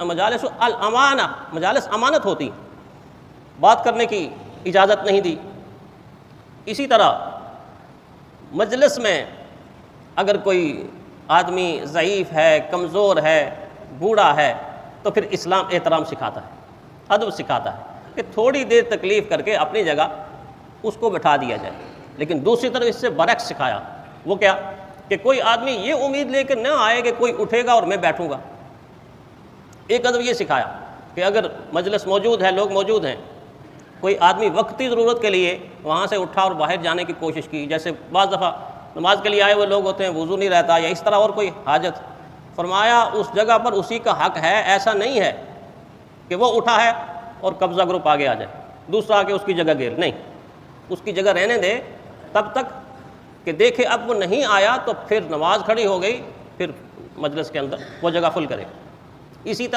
مجالس الامانہ، مجالس امانت ہوتی، بات کرنے کی اجازت نہیں دی۔ اسی طرح مجلس میں اگر کوئی آدمی ضعیف ہے، کمزور ہے، بوڑھا ہے، تو پھر اسلام احترام سکھاتا ہے، ادب سکھاتا ہے کہ تھوڑی دیر تکلیف کر کے اپنی جگہ اس کو بٹھا دیا جائے۔ لیکن دوسری طرف اس سے برعکس سکھایا، وہ کیا کہ کوئی آدمی یہ امید لے کے نہ آئے کہ کوئی اٹھے گا اور میں بیٹھوں گا۔ ایک ادب یہ سکھایا کہ اگر مجلس موجود ہے، لوگ موجود ہیں، کوئی آدمی وقتی ضرورت کے لیے وہاں سے اٹھا اور باہر جانے کی کوشش کی، جیسے بعض دفعہ نماز کے لیے آئے ہوئے لوگ ہوتے ہیں، وضو نہیں رہتا یا اس طرح اور کوئی حاجت، فرمایا اس جگہ پر اسی کا حق ہے، ایسا نہیں ہے کہ وہ اٹھا ہے اور قبضہ گروپ آگے آ جائے، دوسرا آ کے اس کی جگہ گھیر، نہیں، اس کی جگہ رہنے دے تب تک کہ دیکھے اب وہ نہیں آیا تو پھر نماز کھڑی ہو گئی، پھر مجلس کے اندر وہ جگہ فل کرے۔ اسی طرح